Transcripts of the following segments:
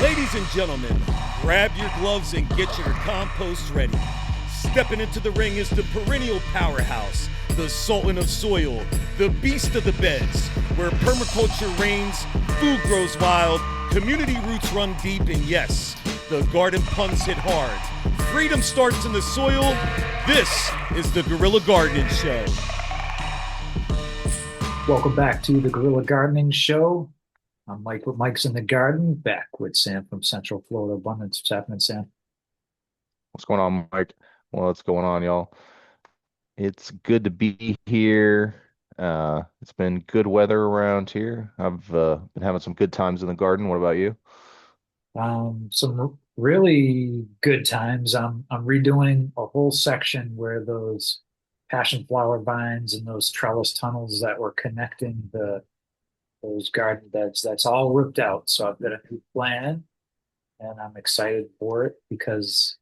Ladies and gentlemen, grab your gloves and get your compost ready. Stepping into the ring is the perennial powerhouse, the sultan of soil, the beast of the beds, where permaculture reigns, food grows wild, community roots run deep, and yes, the garden puns hit hard. Freedom starts in the soil. This is the Guerrilla Gardening Show. Welcome back to the Guerrilla Gardening Show. I'm Mike with Mike's in the Garden, back with Sam from Central Florida Abundance. What's happening, Sam? What's going on, Mike? Well, what's going on, y'all? It's good to be here. It's been good weather around here. I've been having some good times in the garden. What about you? Some really good times. I'm redoing a whole section where those passion flower vines and those trellis tunnels that were connecting those garden beds, that's all ripped out. So I've got a new plan and I'm excited for it because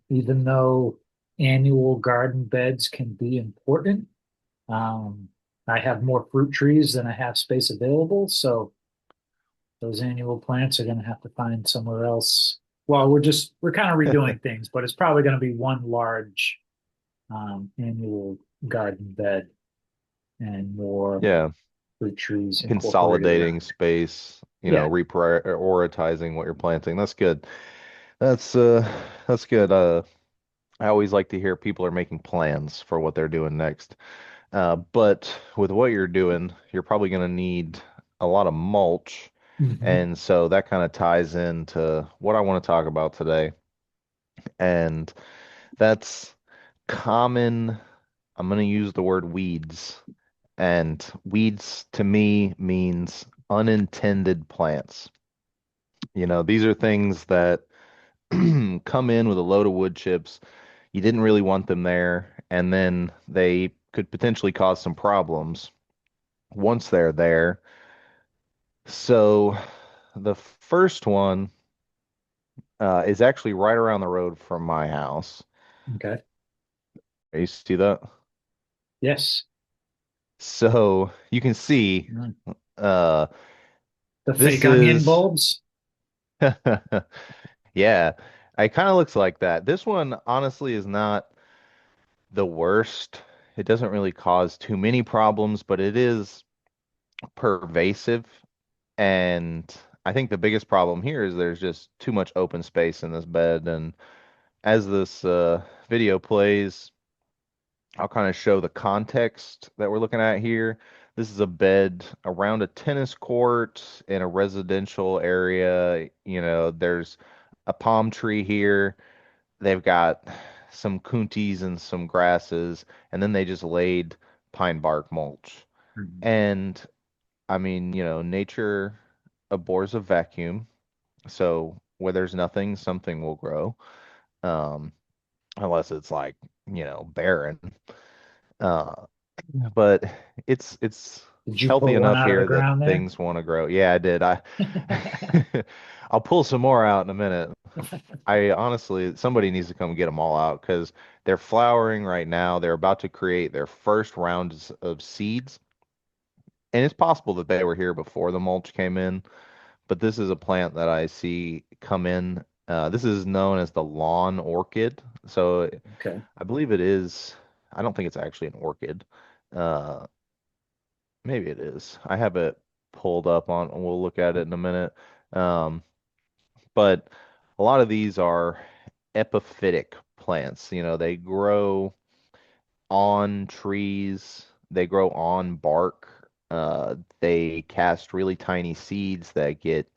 even though annual garden beds can be important, um, I have more fruit trees than I have space available. So those annual plants are going to have to find somewhere else. Well, we're kind of redoing things, but it's probably going to be one large annual garden bed and more Yeah, fruit trees incorporated consolidating around it. space, Yeah. reprioritizing what you're planting. That's good. That's that's good. I always like to hear people are making plans for what they're doing next. But with what you're doing, you're probably going to need a lot of mulch. Hmm. And so that kind of ties into what I want to talk about today. And that's common, I'm going to use the word weeds. And weeds to me means unintended plants. These are things that come in with a load of wood chips. You didn't really want them there, and then they could potentially cause some problems once they're there. So the first one is actually right around the road from my house. Okay. You see that? Yes. So you can see Mm. uh, The this fake onion is, bulbs. yeah, it kind of looks like that. This one honestly is not the worst. It doesn't really cause too many problems, but it is pervasive. And I think the biggest problem here is there's just too much open space in this bed. And as this video plays, I'll kind of show the context that we're looking at here. This is a bed around a tennis court in a residential area. There's a palm tree here. They've got some kuntis and some grasses, and then they just laid pine bark mulch. Mhm. And I mean, nature abhors a vacuum. So where there's nothing, something will grow. Um, unless it's like, barren. Uh, but it's Did you healthy pull one enough out of the here that ground there? things want to grow. Yeah, I did. I'll pull some more out in a minute. I honestly, somebody needs to come get them all out because they're flowering right now. They're about to create their first rounds of seeds. And it's possible that they were here before the mulch came in, but this is a plant that I see come in. This is known as the lawn orchid. So Okay. I believe it is, I don't think it's actually an orchid. Uh, Maybe it is. I have it pulled up on, we'll look at it in a minute. Um, but a lot of these are epiphytic plants. They grow on trees, they grow on bark. They cast really tiny seeds that get,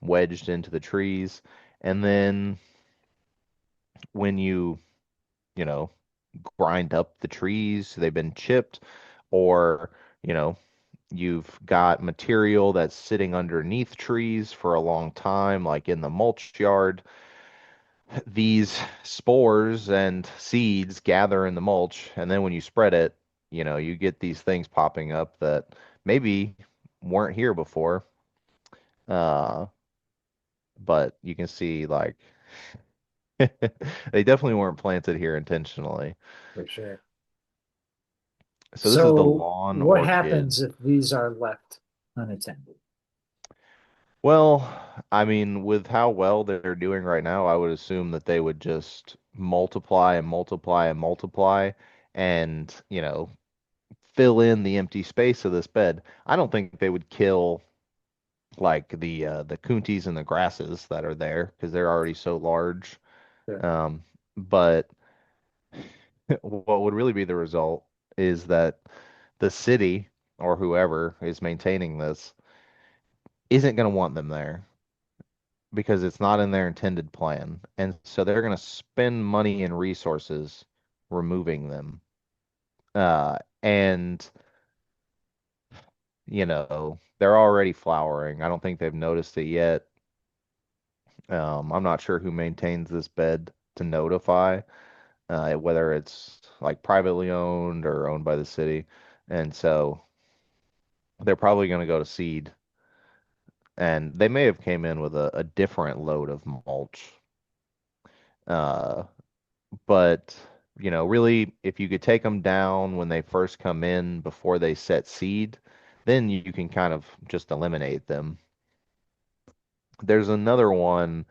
wedged into the trees. And then when you know, grind up the trees, they've been chipped, or, you know, you've got material that's sitting underneath trees for a long time, like in the mulch yard. These spores and seeds gather in the mulch, and then when you spread it, you get these things popping up that maybe weren't here before. Uh, but you can see like they definitely weren't planted here intentionally. For sure. So this is the So lawn what orchid. happens if these are left unattended? Well, I mean, with how well they're doing right now, I would assume that they would just multiply and multiply and multiply and, fill in the empty space of this bed. I don't think they would kill like the coonties and the grasses that are there because they're already so large. Yeah. But what would really be the result is that the city or whoever is maintaining this isn't going to want them there because it's not in their intended plan. And so they're going to spend money and resources removing them. And, they're already flowering. I don't think they've noticed it yet. I'm not sure who maintains this bed to notify, whether it's like privately owned or owned by the city. And so they're probably going to go to seed. And they may have came in with a different load of mulch. Uh, but really, if you could take them down when they first come in before they set seed, then you can kind of just eliminate them. There's another one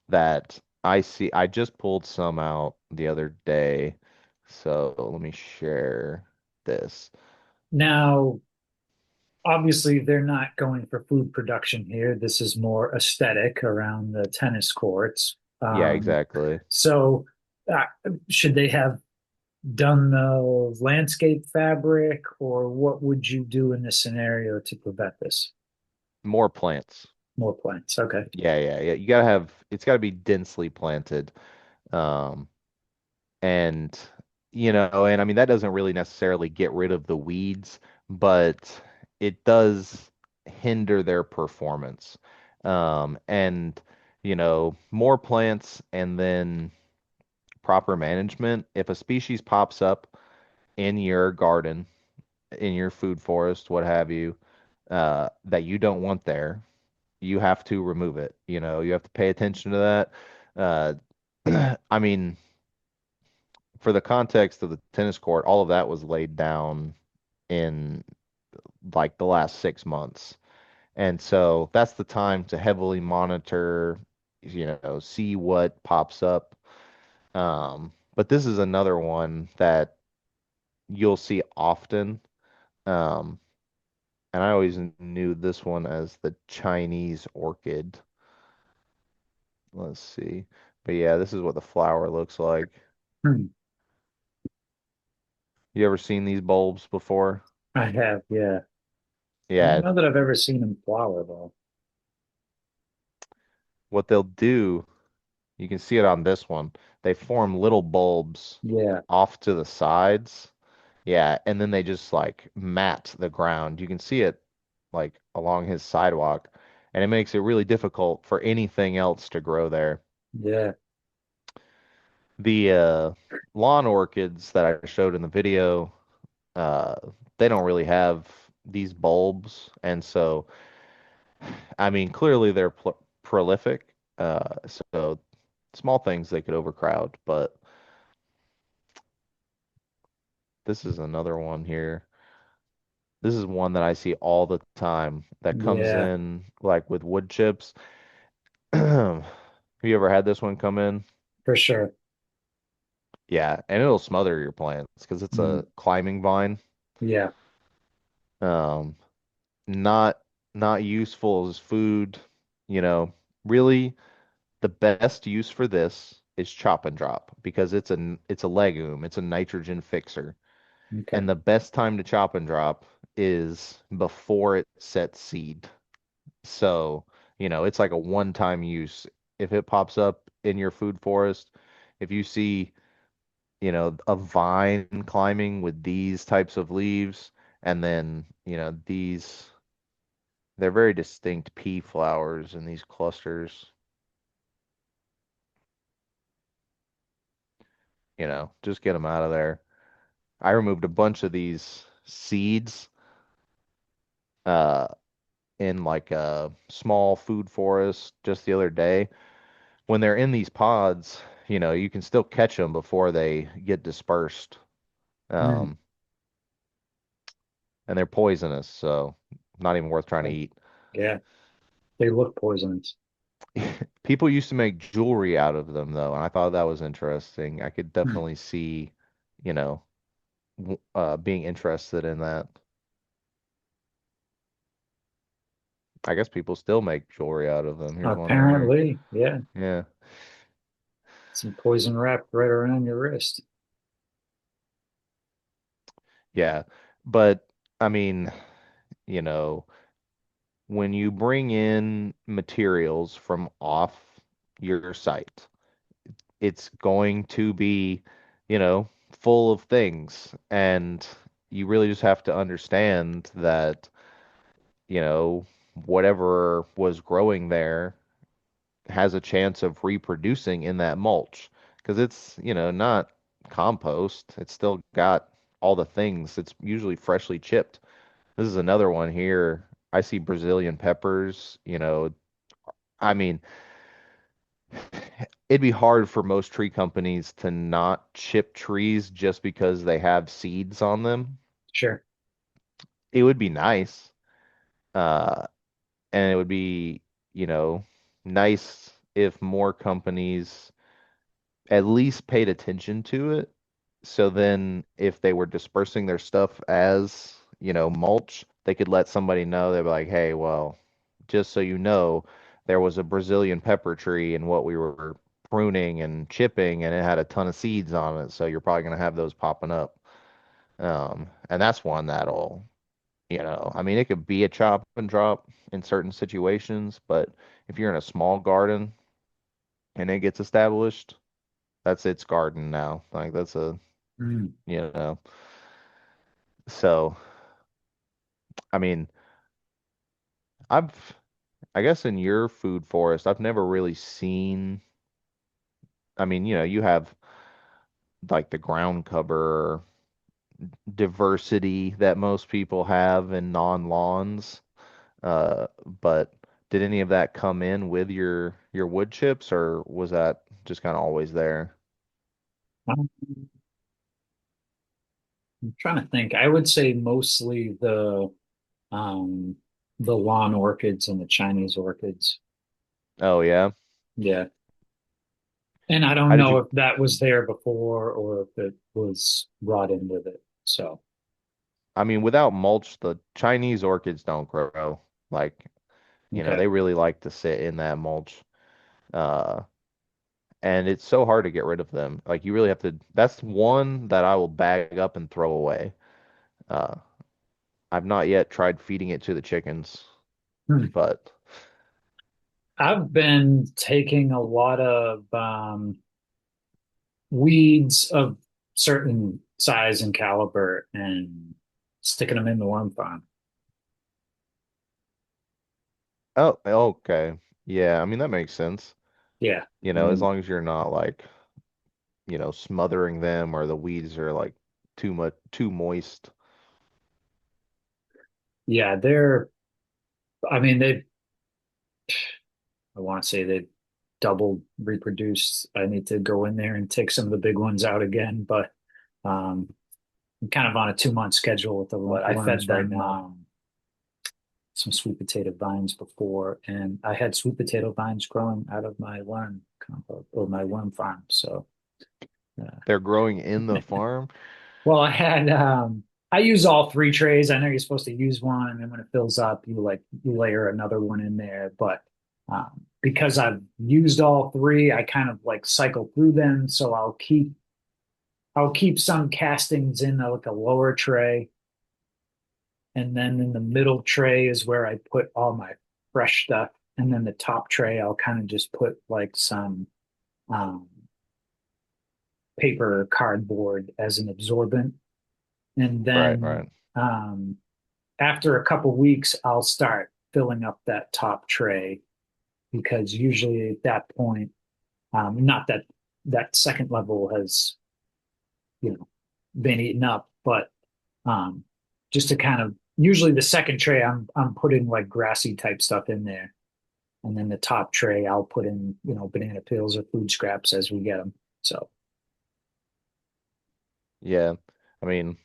that I see. I just pulled some out the other day. So let me share this. Now, obviously, they're not going for food production here. This is more aesthetic around the tennis courts. Yeah, exactly. So, uh, should they have done the landscape fabric, or what would you do in this scenario to prevent this? More plants. More plants. Okay. Yeah, yeah, yeah. You gotta have, it's gotta be densely planted. Um, and and I mean that doesn't really necessarily get rid of the weeds, but it does hinder their performance. And more plants and then proper management. If a species pops up in your garden, in your food forest, what have you, that you don't want there, you have to remove it. You have to pay attention to that. I mean, for the context of the tennis court, all of that was laid down in like the last 6 months. And so that's the time to heavily monitor, see what pops up. But this is another one that you'll see often. Um, and I always knew this one as the Chinese orchid. Let's see. But yeah, this is what the flower looks like. Hmm. You ever seen these bulbs before? I have, yeah. I don't Yeah, know that I've ever seen them flower though. what they'll do, you can see it on this one. They form little bulbs Yeah, off to the sides. Yeah, and then they just like mat the ground. You can see it like along his sidewalk, and it makes it really difficult for anything else to grow there. yeah. The lawn orchids that I showed in the video, uh, they don't really have these bulbs, and so I mean, clearly they're prolific. So small things they could overcrowd, but this is another one here. This is one that I see all the time that comes Yeah, in like with wood chips. Have you ever had this one come in? for sure. Yeah, and it'll smother your plants because it's Mm, a climbing vine. yeah. Um, not not useful as food, you know. Really, the best use for this is chop and drop because it's a legume, it's a nitrogen fixer. Okay. And the best time to chop and drop is before it sets seed. So, it's like a one-time use. If it pops up in your food forest, if you see, a vine climbing with these types of leaves, and then, they're very distinct pea flowers in these clusters, just get them out of there. I removed a bunch of these seeds uh in like a small food forest just the other day. When they're in these pods, you can still catch them before they get dispersed. Mm, Um, and they're poisonous, so not even worth trying to eat. yeah. They look poisonous. People used to make jewelry out of them though, and I thought that was interesting. I could Hmm. definitely see, you know, being interested in that. I guess people still make jewelry out of them. Here's one right here. Apparently, yeah. Yeah. Some poison wrapped right around your wrist. Yeah. But I mean, you know, when you bring in materials from off your site, it's going to be, full of things. And you really just have to understand that, you know, whatever was growing there has a chance of reproducing in that mulch because it's, not compost. It's still got all the things. It's usually freshly chipped. This is another one here. I see Brazilian peppers, I mean, it'd be hard for most tree companies to not chip trees just because they have seeds on them. Sure. It would be nice. Uh, and it would be, you know, nice if more companies at least paid attention to it. So then if they were dispersing their stuff as, mulch, they could let somebody know. They'd be like, hey, well, just so you know, there was a Brazilian pepper tree and what we were pruning and chipping, and it had a ton of seeds on it. So you're probably going to have those popping up. And that's one that'll, I mean, it could be a chop and drop in certain situations, but if you're in a small garden and it gets established, that's its garden now. Like that's a, Mm. you know. So, I mean, I've, I guess in your food forest, I've never really seen, I mean, you have like the ground cover diversity that most people have in non-lawns. But did any of that come in with your wood chips, or was that just kind of always there? I'm trying to think. I would say mostly um the lawn orchids and the Chinese orchids. Oh yeah. Yeah. And I don't How did know you? if that was there before or if it was brought in with it. So, I mean, without mulch, the Chinese orchids don't grow. Like, okay. they really like to sit in that mulch. Uh, and it's so hard to get rid of them. Like, you really have to. That's one that I will bag up and throw away. Uh, I've not yet tried feeding it to the chickens, Hmm. but I've been taking a lot of weeds of certain size and caliber and sticking them in the worm farm. oh, okay. Yeah, I mean that makes sense. Yeah. As And long as you're not like, smothering them or the weeds are like too moist. yeah, I mean, I want to say they doubled reproduced. I need to go in there and take some of the big ones out again, but um, I'm kind of on a 2 month schedule with the But I worms fed right them now. Some sweet potato vines before, and I had sweet potato vines growing out of my worm compost or my worm farm. So, uh, They're growing in the farm. well, I use all three trays. I know you're supposed to use one, and then when it fills up, you layer another one in there. But because I've used all three, I kind of like cycle through them. So I'll keep some castings in like a lower tray, and then in the middle tray is where I put all my fresh stuff. And then the top tray, I'll kind of just put like some um, paper or cardboard as an absorbent. And Right, then right. um, after a couple weeks, I'll start filling up that top tray because usually at that point, not that that second level has, been eaten up, but um, just to kind of usually the second tray, I'm putting like grassy type stuff in there, and then the top tray I'll put in, banana peels or food scraps as we get them. So Yeah. I mean,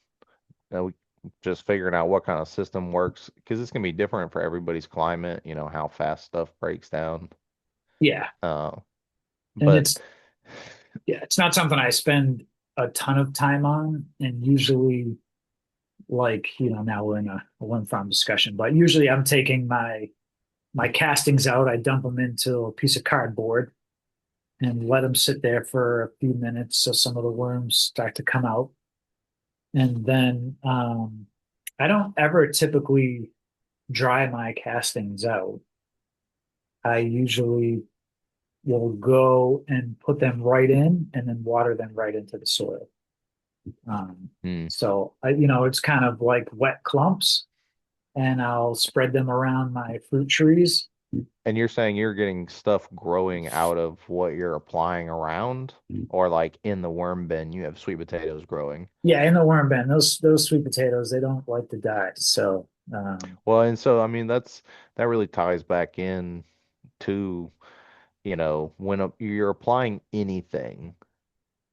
just figuring out what kind of system works because it's gonna be different for everybody's climate, how fast stuff breaks down. Yeah. Uh, And but it's, yeah, it's not something I spend a ton of time on. And usually, like, now we're in a one farm discussion, but usually I'm taking my castings out, I dump them into a piece of cardboard and let them sit there for a few minutes so some of the worms start to come out. And then I don't ever typically dry my castings out. I usually will go and put them right in and then water them right into the soil. Um, hmm. it's kind of like wet clumps, and I'll spread them around my fruit trees. And you're saying you're getting stuff growing out of what you're applying around, or like in the worm bin, you have sweet potatoes growing. Yeah, in the worm bin, those sweet potatoes, they don't like to die. So, Well, and so I mean that really ties back in to, when you're applying anything,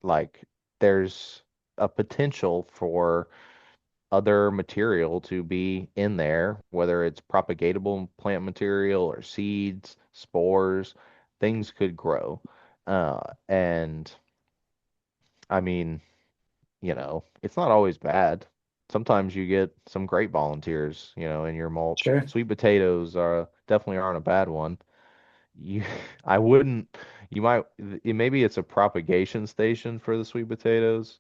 like there's a potential for other material to be in there, whether it's propagatable plant material or seeds, spores, things could grow. And I mean, it's not always bad. Sometimes you get some great volunteers, in your mulch. sure. Sweet potatoes are definitely aren't a bad one. You, I wouldn't, you might, maybe it's a propagation station for the sweet potatoes.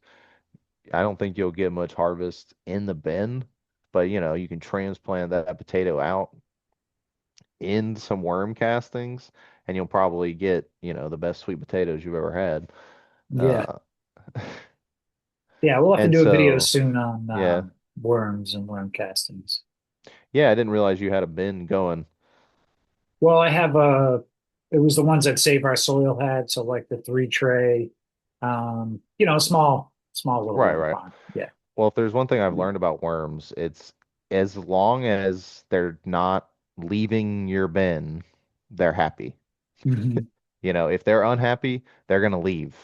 I don't think you'll get much harvest in the bin, but you can transplant that potato out in some worm castings and you'll probably get, the best sweet potatoes you've ever had. Yeah. Uh, Yeah, we'll have to and do a video so, soon on yeah, worms and worm castings. yeah, I didn't realize you had a bin going. Well, it was the ones that Save Our Soil had, so like the 3 tray, small little Right, worm right. farm. Yeah. Well, if there's one thing I've learned about worms, it's as long as they're not leaving your bin, they're happy. Hmm. If they're unhappy, they're gonna leave.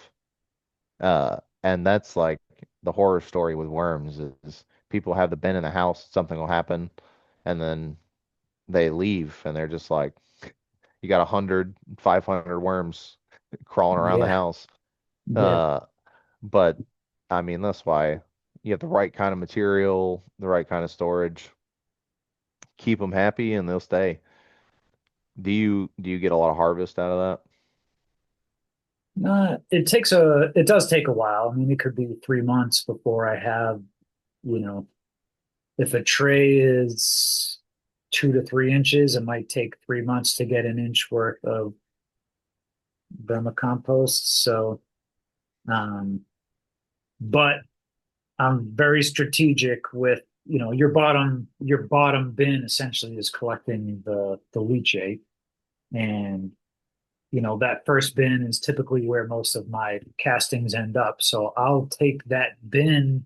And that's like the horror story with worms is people have the bin in the house, something will happen, and then they leave and they're just like, you got 100, 500 worms crawling around the Yeah. house. Yeah. Uh, but I mean, that's why you have the right kind of material, the right kind of storage, keep them happy and they'll stay. Do you get a lot of harvest out of It does take a while. I mean, it could be 3 months before I have, you know, if a tray is 2 to 3 inches, it might take 3 months to get an inch worth of vermicompost. So, um, but I'm very strategic with, your bottom bin essentially is collecting the leachate. And, that first bin is typically where most of my castings end up. So I'll take that bin,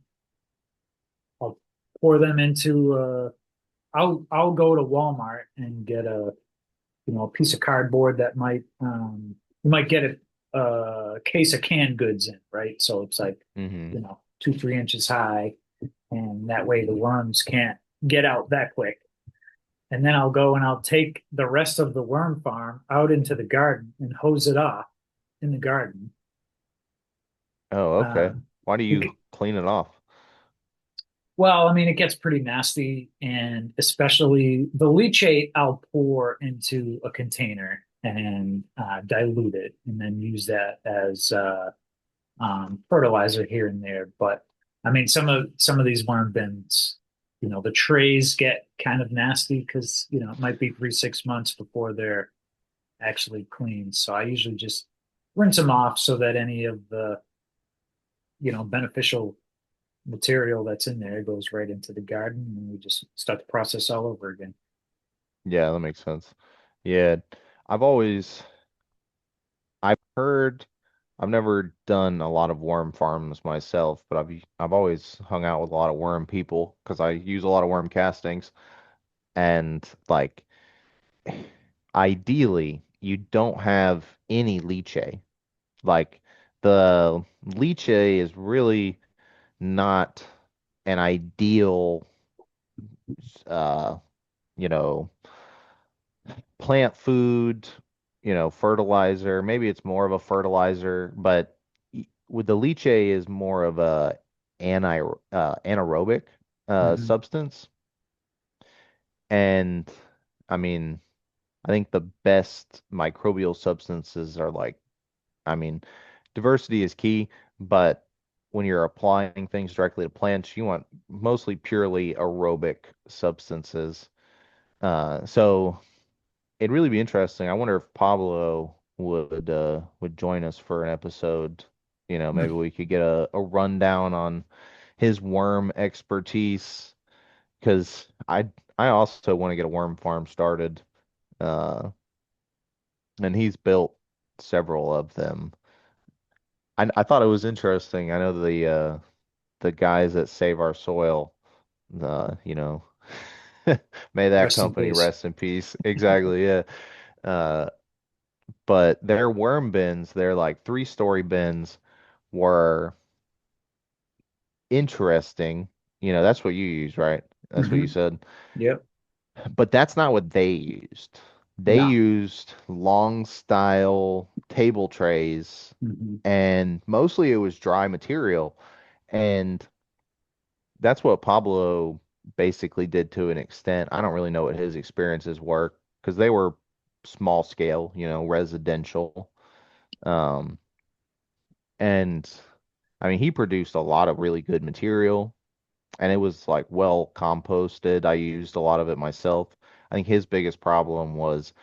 I'll pour them into I'll go to Walmart and get a piece of cardboard that you might get a case of canned goods in, right? So it's like, that? Hmm. 2, 3 inches high, and that way the worms can't get out that quick. And then I'll go and I'll take the rest of the worm farm out into the garden and hose it off in the garden. Oh, okay. Um, Why do you bec- clean it off? well, I mean, it gets pretty nasty, and especially the leachate, I'll pour into a container and dilute it, and then use that as fertilizer here and there. But I mean, some of these worm bins, the trays get kind of nasty because it might be 3, 6 months before they're actually clean. So I usually just rinse them off so that any of the beneficial material that's in there goes right into the garden, and we just start the process all over again. Yeah, that makes sense. Yeah, I've always I've heard I've never done a lot of worm farms myself, but I've always hung out with a lot of worm people because I use a lot of worm castings and like ideally you don't have any leachate. Like the leachate is really not an ideal uh, you know, plant food, fertilizer. Maybe it's more of a fertilizer, but with the lychee is more of a anaerobic Hmm. substance. And I mean, I think the best microbial substances are like, I mean, diversity is key, but when you're applying things directly to plants, you want mostly purely aerobic substances. So it'd really be interesting. I wonder if Pablo would join us for an episode. Maybe we could get a rundown on his worm expertise because I also want to get a worm farm started. Uh, and he's built several of them. I thought it was interesting. I know the guys that Save Our Soil, you know, may that Rest in company peace. rest in peace. Exactly, yeah. Uh, but their worm bins, their like 3-story bins were interesting. That's what you use, right? That's what you Hmm. said. Yep. But that's not what they used. They No. used long style table trays, Hmm. and mostly it was dry material. And that's what Pablo basically did to an extent. I don't really know what his experiences were because they were small scale, residential. Um, and I mean, he produced a lot of really good material and it was like well composted. I used a lot of it myself. I think his biggest problem was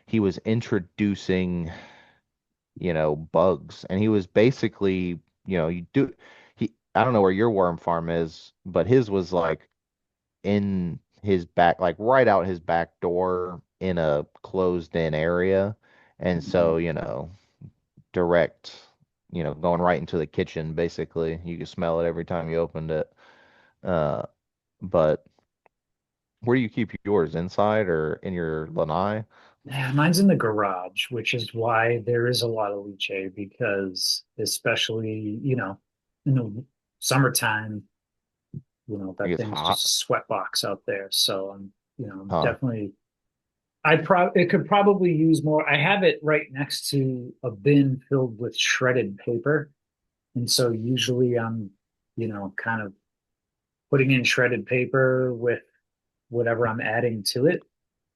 he was introducing, bugs and he was basically, I don't know where your worm farm is, but his was like in his back, like right out his back door in a closed in area. And so, Hmm. direct, going right into the kitchen, basically. You could smell it every time you opened it. Uh, but where do you keep yours? Inside or in your lanai? Yeah, mine's in the garage, which is why there is a lot of leachate because especially, in the summertime, It that gets thing's just hot. a sweat box out there. So I'm Huh. definitely it could probably use more. I have it right next to a bin filled with shredded paper. And so usually I'm, kind of putting in shredded paper with whatever I'm adding to it.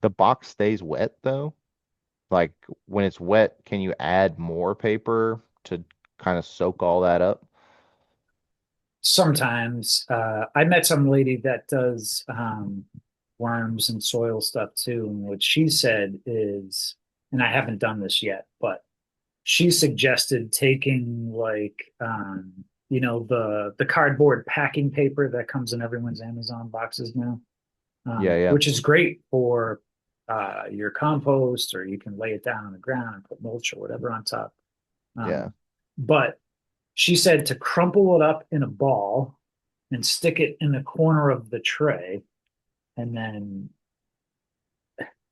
The box stays wet though. Like when it's wet, can you add more paper to kind of soak all that up? Sometimes I met some lady that does worms and soil stuff too. And what she said is, and I haven't done this yet, but she suggested taking like the cardboard packing paper that comes in everyone's Amazon boxes now, Yeah, yeah. which is great for your compost, or you can lay it down on the ground and put mulch or whatever on top. Yeah. Um, but she said to crumple it up in a ball and stick it in the corner of the tray, and then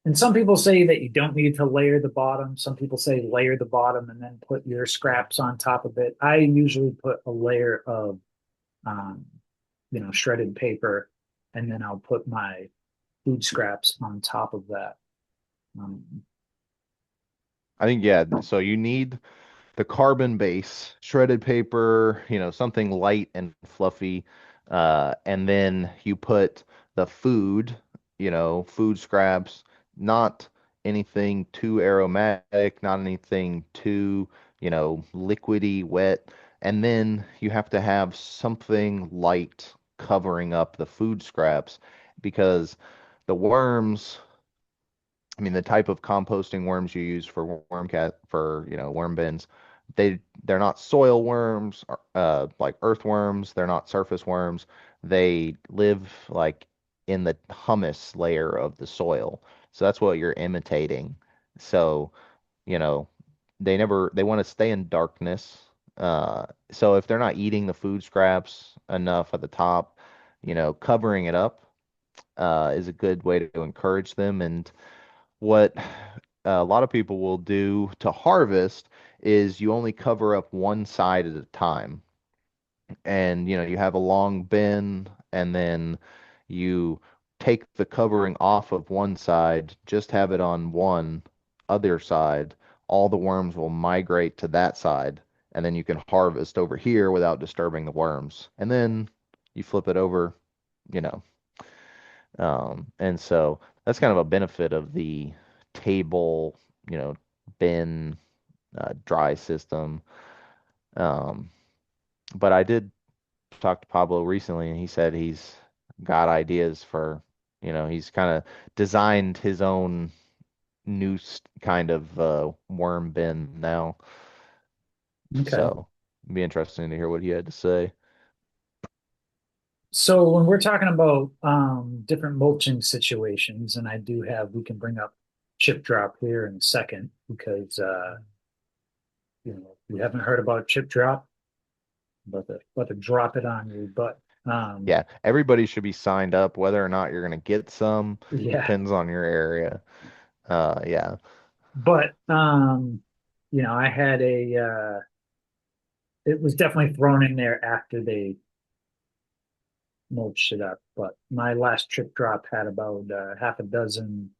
and some people say that you don't need to layer the bottom. Some people say layer the bottom and then put your scraps on top of it. I usually put a layer of, um, shredded paper, and then I'll put my food scraps on top of that. Um, I think, yeah. So you need the carbon base, shredded paper, something light and fluffy. And then you put the food, food scraps, not anything too aromatic, not anything too, liquidy, wet. And then you have to have something light covering up the food scraps because the worms, I mean, the type of composting worms you use for worm bins, they're not soil worms, like earthworms. They're not surface worms. They live like in the humus layer of the soil. So that's what you're imitating. So, you know, they want to stay in darkness. So if they're not eating the food scraps enough at the top, covering it up, is a good way to encourage them. And what a lot of people will do to harvest is you only cover up one side at a time. And you have a long bin and then you take the covering off of one side, just have it on one other side, all the worms will migrate to that side, and then you can harvest over here without disturbing the worms. And then you flip it over, you know. And so that's kind of a benefit of the table, you know, bin dry system. Um, but I did talk to Pablo recently, and he said he's got ideas for, he's kind of designed his own new kind of worm bin now. Okay. So it'd be interesting to hear what he had to say. So when we're talking about different mulching situations, and I do have, we can bring up chip drop here in a second because if you haven't heard about chip drop, about to drop it on you. But Yeah, everybody should be signed up, whether or not you're going to get some, yeah, depends on your area. Yeah. but I had it was definitely thrown in there after they mulched it up. But my last chip drop had about half a dozen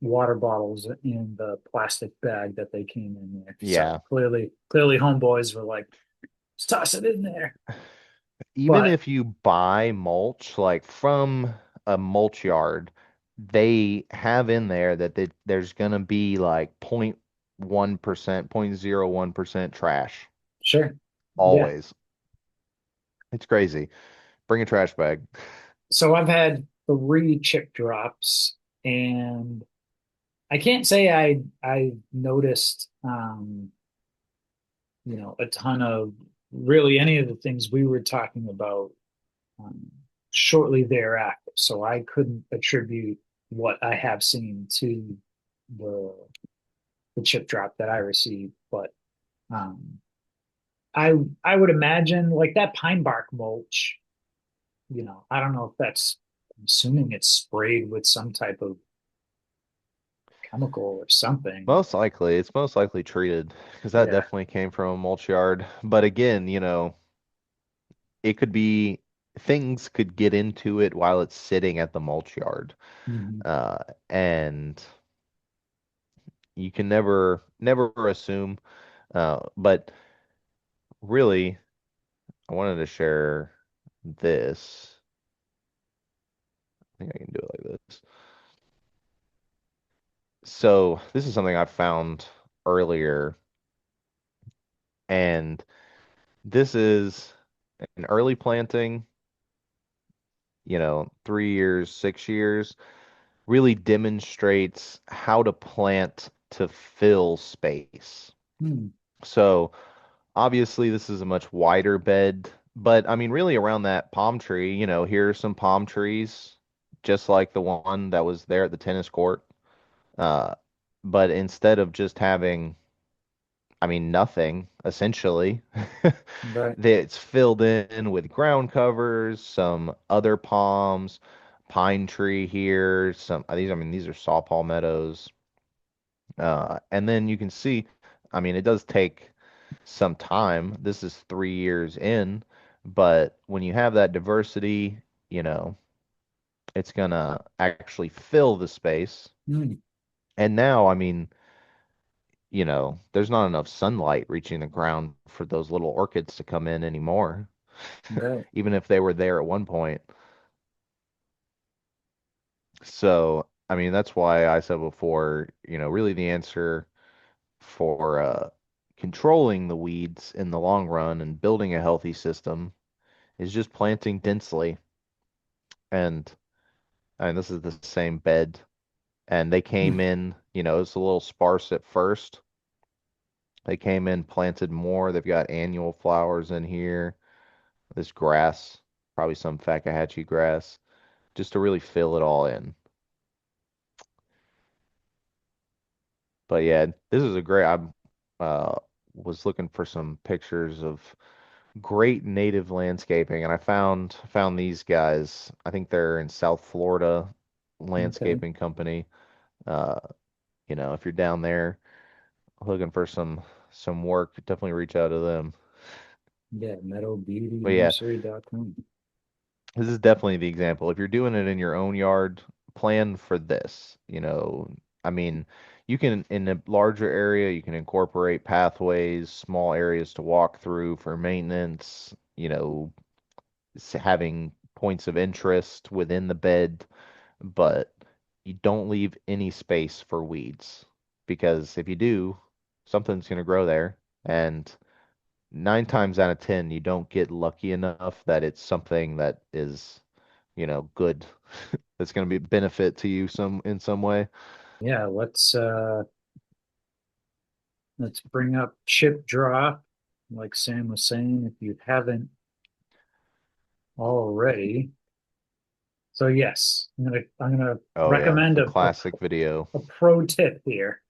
water bottles in the plastic bag that they came in there. So Yeah. clearly, homeboys were like, "Let's toss it in there." Even But if you buy mulch, like from a mulch yard, they have in there that there's gonna be like 0.1%, 0.01% trash. sure, yeah. Always. It's crazy. Bring a trash bag. So I've had three chip drops, and I can't say I noticed a ton of really any of the things we were talking about um, shortly thereafter. So I couldn't attribute what I have seen to the the chip drop that I received, but um, I I would imagine like that pine bark mulch. I don't know if that's. I'm assuming it's sprayed with some type of chemical or something. It's most likely treated because that Yeah. definitely came from a mulch yard. But again, it could be things could get into it while it's sitting at the mulch yard. Mhm. Uh, and you can never assume. But really, I wanted to share this. I think I can do it like this. So this is something I found earlier, and this is an early planting, 3 years, 6 years, really demonstrates how to plant to fill space. Hmm. So obviously, this is a much wider bed, but I mean, really around that palm tree, here are some palm trees, just like the one that was there at the tennis court. Uh, but instead of just having, I mean, nothing essentially, Right. it's filled in with ground covers, some other palms, pine tree here, these are saw palmettos. And then you can see, I mean, it does take some time. This is 3 years in, but when you have that diversity, you know, it's gonna actually fill the space. Hmm. And now, I mean, there's not enough sunlight reaching the ground for those little orchids to come in anymore, Right. even if they were there at one point. So, I mean, that's why I said before, really the answer for controlling the weeds in the long run and building a healthy system is just planting densely. And this is the same bed. And they came Hmm. in, it's a little sparse at first. They came in, planted more. They've got annual flowers in here. This grass, probably some Fakahatchee grass, just to really fill it all in. But yeah, this is a great. Uh, was looking for some pictures of great native landscaping, and I found these guys. I think they're in South Florida, Okay. landscaping company. Uh, if you're down there looking for some work, definitely reach out to them. Yeah, But yeah, meadowbeautynursery.com. this is definitely the example. If you're doing it in your own yard, plan for this. I mean, you can, in a larger area, you can incorporate pathways, small areas to walk through for maintenance, having points of interest within the bed, but you don't leave any space for weeds because if you do, something's going to grow there. And 9 times out of 10, you don't get lucky enough that it's something that is, good, that's going to be benefit to you in some way. Yeah, let's bring up chip drop. Like Sam was saying, if you haven't already. So yes, I'm gonna Oh yeah, recommend the classic video. a pro tip here.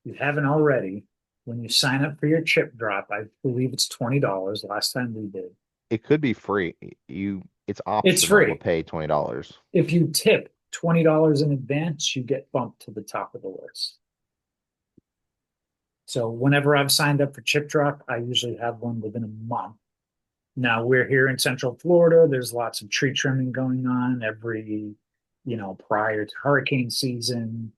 If you haven't already, when you sign up for your chip drop, I believe it's $20 last time we did. It could be free. It's It's optional to free. pay $20. If you tip $20 in advance, you get bumped to the top of the list. So whenever I've signed up for chip drop, I usually have one within a month. Now we're here in Central Florida. There's lots of tree trimming going on prior to hurricane season.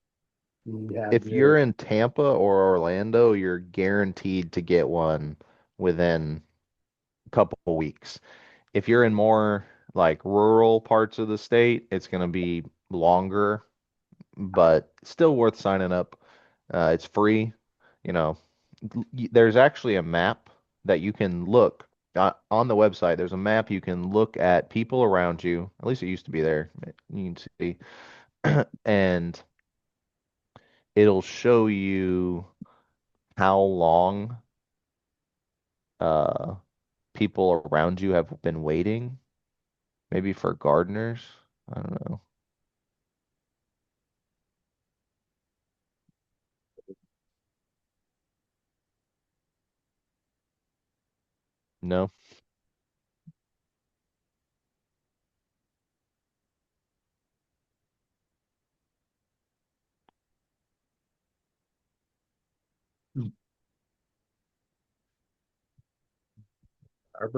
You have If you're your in Tampa or Orlando, you're guaranteed to get one within a couple of weeks. If you're in more like rural parts of the state, it's going to be longer, but still worth signing up. It's free. You know, there's actually a map that you can look on the website. There's a map you can look at people around you. At least it used to be there. You can see, and it'll show you how long uh people around you have been waiting, maybe for gardeners. I don't know. No,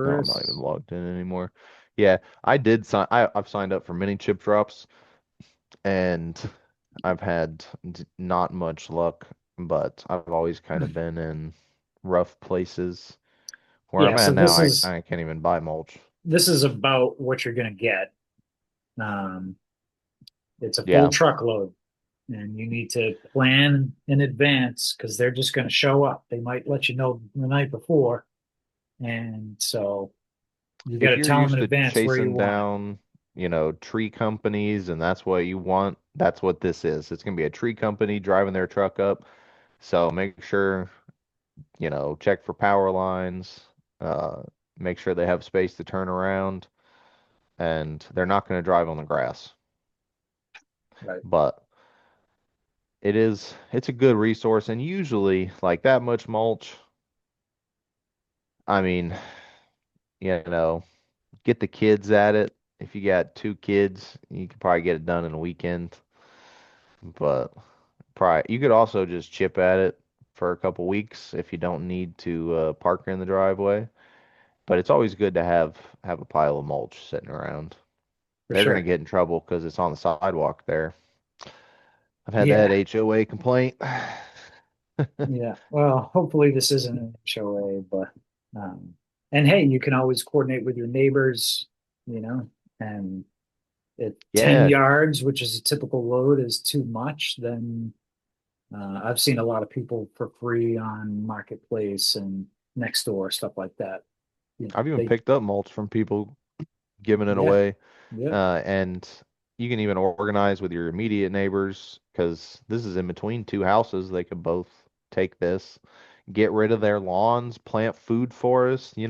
no, I'm not even arborists. logged in anymore. Yeah, I've signed up for many chip drops and I've had not much luck, but I've always kind of been in rough places. Where Yeah, I'm so at now, I can't even buy mulch. this is about what you're gonna get. Um, it's a full Yeah. truckload, and you need to plan in advance because they're just gonna show up. They might let you know the night before, and so you got If to you're tell them used in to advance where you chasing want it. down, tree companies and that's what you want, that's what this is. It's going to be a tree company driving their truck up. So make sure, check for power lines, uh, make sure they have space to turn around, and they're not going to drive on the grass. Right. But it's a good resource. And usually, like that much mulch, I mean, you know, get the kids at it. If you got 2 kids, you could probably get it done in a weekend. But probably you could also just chip at it for a couple weeks if you don't need to park in the driveway. But it's always good to have a pile of mulch sitting around. For They're gonna sure. get in trouble because it's on the sidewalk there. I've had that Yeah. HOA complaint. Yeah. Well, hopefully this isn't an HOA, but um, and hey, you can always coordinate with your neighbors, you know, and if 10 Yeah, yards, which is a typical load, is too much, then I've seen a lot of people for free on Marketplace and next door, stuff like that. You know, I've even they, picked up mulch from people giving it yeah, away. yeah, And you can even organize with your immediate neighbors because this is in between 2 houses. They could both take this, get rid of their lawns, plant food forests, be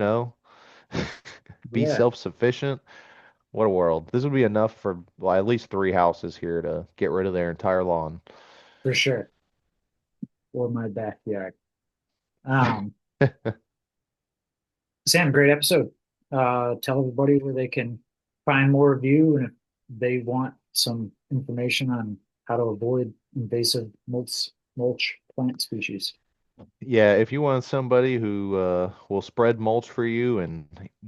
yeah, self-sufficient. What a world. This would be enough for well, at least 3 houses here to get rid of their entire lawn. for sure. Or my backyard. Um, Sam, great episode. Tell everybody where they can find more of you and if they want some information on how to avoid invasive mulch plant species. Yeah, if you want somebody who will spread mulch for you and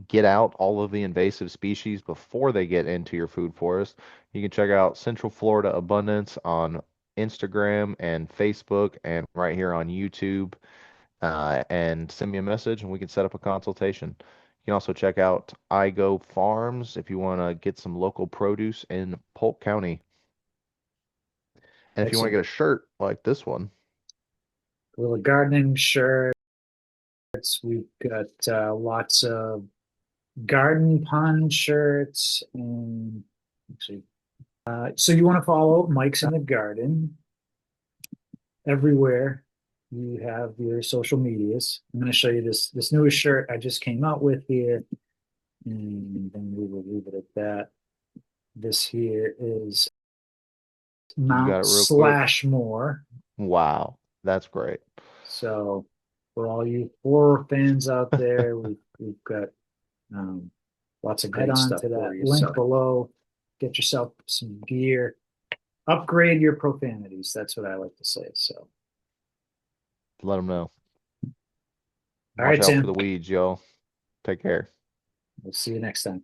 get out all of the invasive species before they get into your food forest, you can check out Central Florida Abundance on Instagram and Facebook and right here on YouTube, and send me a message and we can set up a consultation. You can also check out I Go Farms if you want to get some local produce in Polk County. And if you want to Excellent. get a shirt like this one, Guerrilla Gardening shirts. We've got lots of garden pond shirts and actually, so you want to follow Mike's in the Garden everywhere. You have your social medias. I'm going to show you this newest shirt I just came out with here, and then we will leave it at that. This here is you got Mount it real quick. slash more. Wow, that's great. So for all you horror fans out there, we've got um, lots of great Head on stuff to for that you. link So below, get yourself some gear. Upgrade your profanities. That's what I like to say. So, Let them know. all Watch right, out for Tim. the weeds, y'all. Take care. We'll see you next time.